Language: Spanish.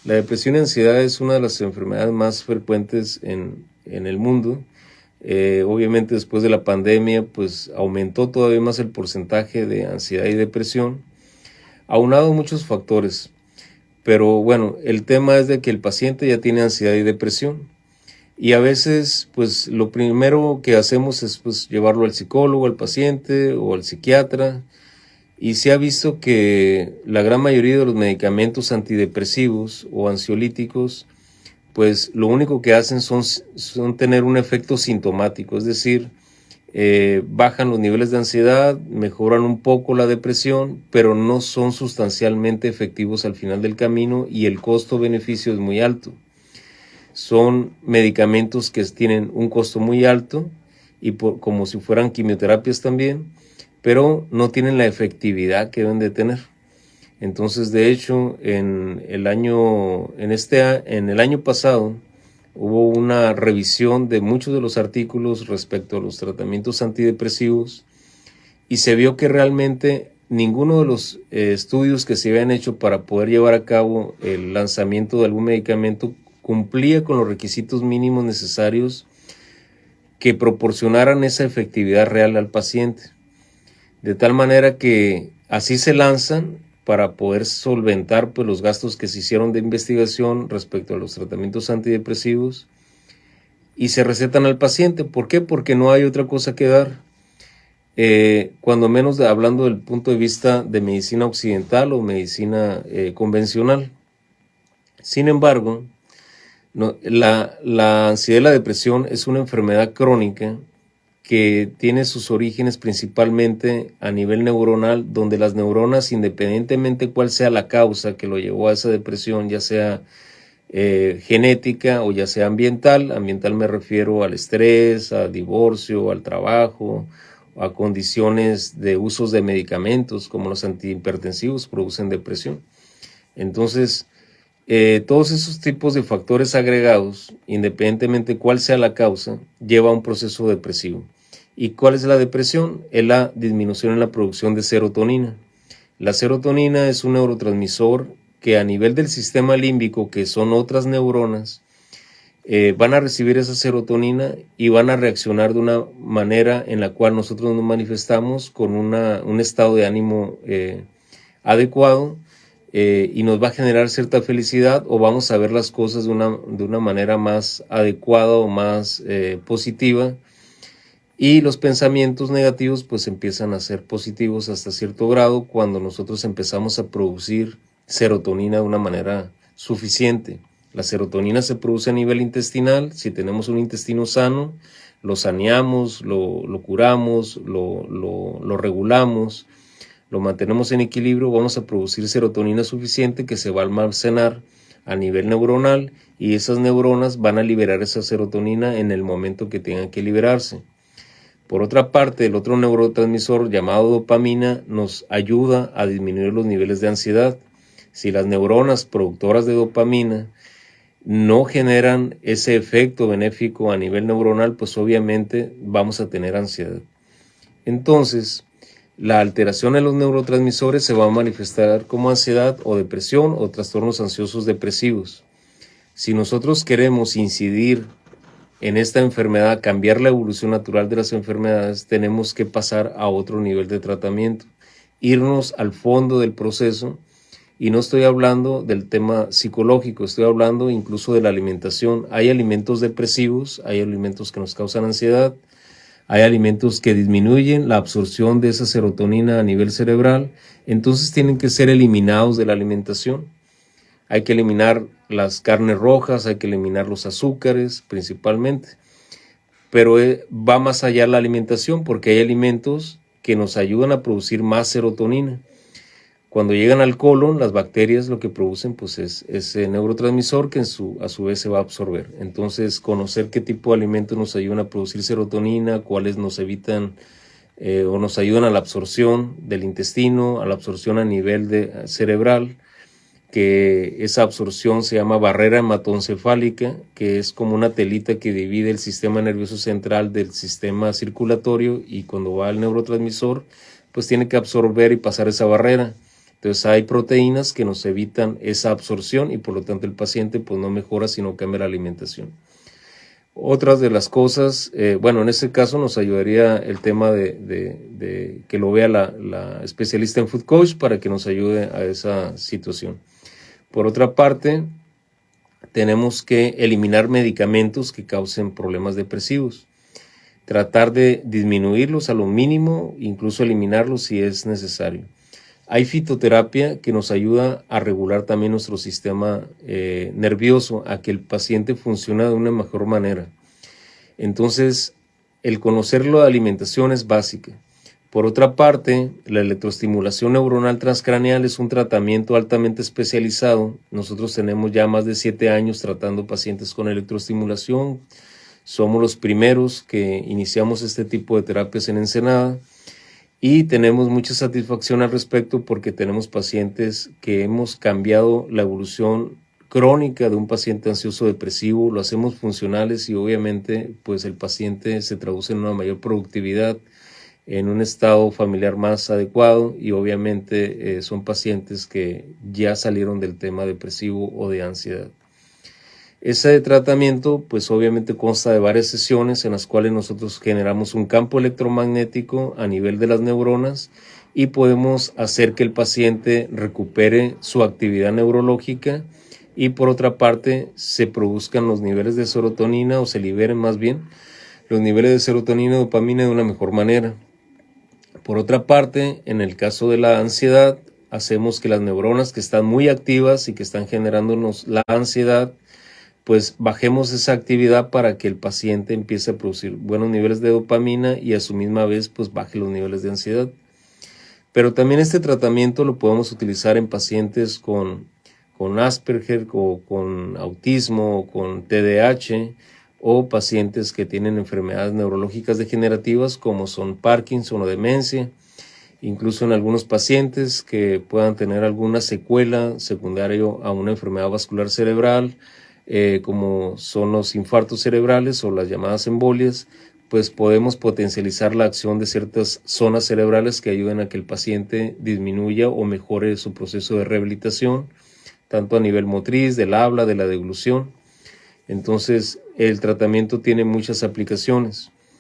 La depresión y ansiedad es una de las enfermedades más frecuentes en el mundo. Obviamente después de la pandemia, pues aumentó todavía más el porcentaje de ansiedad y depresión, aunado a muchos factores. Pero bueno, el tema es de que el paciente ya tiene ansiedad y depresión. Y a veces, pues lo primero que hacemos es pues llevarlo al psicólogo, al paciente o al psiquiatra. Y se ha visto que la gran mayoría de los medicamentos antidepresivos o ansiolíticos, pues lo único que hacen son tener un efecto sintomático, es decir, bajan los niveles de ansiedad, mejoran un poco la depresión, pero no son sustancialmente efectivos al final del camino y el costo-beneficio es muy alto. Son medicamentos que tienen un costo muy alto y como si fueran quimioterapias también, pero no tienen la efectividad que deben de tener. Entonces, de hecho, en el año pasado hubo una revisión de muchos de los artículos respecto a los tratamientos antidepresivos y se vio que realmente ninguno de los estudios que se habían hecho para poder llevar a cabo el lanzamiento de algún medicamento cumplía con los requisitos mínimos necesarios que proporcionaran esa efectividad real al paciente. De tal manera que así se lanzan para poder solventar pues, los gastos que se hicieron de investigación respecto a los tratamientos antidepresivos y se recetan al paciente. ¿Por qué? Porque no hay otra cosa que dar. Cuando menos hablando del punto de vista de medicina occidental o medicina convencional. Sin embargo, la ansiedad y la depresión es una enfermedad crónica que tiene sus orígenes principalmente a nivel neuronal, donde las neuronas, independientemente cuál sea la causa que lo llevó a esa depresión, ya sea genética o ya sea ambiental me refiero al estrés, al divorcio, al trabajo, a condiciones de usos de medicamentos como los antihipertensivos producen depresión. Entonces, todos esos tipos de factores agregados, independientemente cuál sea la causa, lleva a un proceso depresivo. ¿Y cuál es la depresión? Es la disminución en la producción de serotonina. La serotonina es un neurotransmisor que a nivel del sistema límbico, que son otras neuronas, van a recibir esa serotonina y van a reaccionar de una manera en la cual nosotros nos manifestamos con un estado de ánimo adecuado y nos va a generar cierta felicidad o vamos a ver las cosas de una manera más adecuada o más positiva. Y los pensamientos negativos pues empiezan a ser positivos hasta cierto grado cuando nosotros empezamos a producir serotonina de una manera suficiente. La serotonina se produce a nivel intestinal. Si tenemos un intestino sano, lo saneamos, lo curamos, lo regulamos, lo mantenemos en equilibrio, vamos a producir serotonina suficiente que se va a almacenar a nivel neuronal y esas neuronas van a liberar esa serotonina en el momento que tengan que liberarse. Por otra parte, el otro neurotransmisor llamado dopamina nos ayuda a disminuir los niveles de ansiedad. Si las neuronas productoras de dopamina no generan ese efecto benéfico a nivel neuronal, pues obviamente vamos a tener ansiedad. Entonces, la alteración en los neurotransmisores se va a manifestar como ansiedad o depresión o trastornos ansiosos depresivos. Si nosotros queremos incidir en esta enfermedad, cambiar la evolución natural de las enfermedades, tenemos que pasar a otro nivel de tratamiento, irnos al fondo del proceso, y no estoy hablando del tema psicológico, estoy hablando incluso de la alimentación. Hay alimentos depresivos, hay alimentos que nos causan ansiedad, hay alimentos que disminuyen la absorción de esa serotonina a nivel cerebral, entonces tienen que ser eliminados de la alimentación. Hay que eliminar las carnes rojas, hay que eliminar los azúcares principalmente. Pero va más allá la alimentación porque hay alimentos que nos ayudan a producir más serotonina. Cuando llegan al colon, las bacterias lo que producen pues es ese neurotransmisor que a su vez se va a absorber. Entonces, conocer qué tipo de alimentos nos ayudan a producir serotonina, cuáles nos evitan o nos ayudan a la absorción del intestino, a la absorción a nivel cerebral, que esa absorción se llama barrera hematoencefálica, que es como una telita que divide el sistema nervioso central del sistema circulatorio y cuando va al neurotransmisor, pues tiene que absorber y pasar esa barrera. Entonces hay proteínas que nos evitan esa absorción y por lo tanto el paciente pues no mejora sino cambia la alimentación. Otras de las cosas, bueno, en este caso nos ayudaría el tema de que lo vea la especialista en Food Coach para que nos ayude a esa situación. Por otra parte, tenemos que eliminar medicamentos que causen problemas depresivos. Tratar de disminuirlos a lo mínimo, incluso eliminarlos si es necesario. Hay fitoterapia que nos ayuda a regular también nuestro sistema nervioso, a que el paciente funcione de una mejor manera. Entonces, el conocer la alimentación es básica. Por otra parte, la electroestimulación neuronal transcraneal es un tratamiento altamente especializado. Nosotros tenemos ya más de 7 años tratando pacientes con electroestimulación. Somos los primeros que iniciamos este tipo de terapias en Ensenada y tenemos mucha satisfacción al respecto porque tenemos pacientes que hemos cambiado la evolución crónica de un paciente ansioso depresivo, lo hacemos funcionales y obviamente pues el paciente se traduce en una mayor productividad, en un estado familiar más adecuado y obviamente son pacientes que ya salieron del tema depresivo o de ansiedad. Ese tratamiento pues obviamente consta de varias sesiones en las cuales nosotros generamos un campo electromagnético a nivel de las neuronas y podemos hacer que el paciente recupere su actividad neurológica y por otra parte se produzcan los niveles de serotonina o se liberen más bien los niveles de serotonina y dopamina de una mejor manera. Por otra parte, en el caso de la ansiedad, hacemos que las neuronas que están muy activas y que están generándonos la ansiedad pues bajemos esa actividad para que el paciente empiece a producir buenos niveles de dopamina y a su misma vez pues baje los niveles de ansiedad. Pero también este tratamiento lo podemos utilizar en pacientes con Asperger o con autismo o con TDAH o pacientes que tienen enfermedades neurológicas degenerativas como son Parkinson o demencia, incluso en algunos pacientes que puedan tener alguna secuela secundaria a una enfermedad vascular cerebral, como son los infartos cerebrales o las llamadas embolias, pues podemos potencializar la acción de ciertas zonas cerebrales que ayuden a que el paciente disminuya o mejore su proceso de rehabilitación, tanto a nivel motriz, del habla, de la deglución. Entonces, el tratamiento tiene muchas aplicaciones.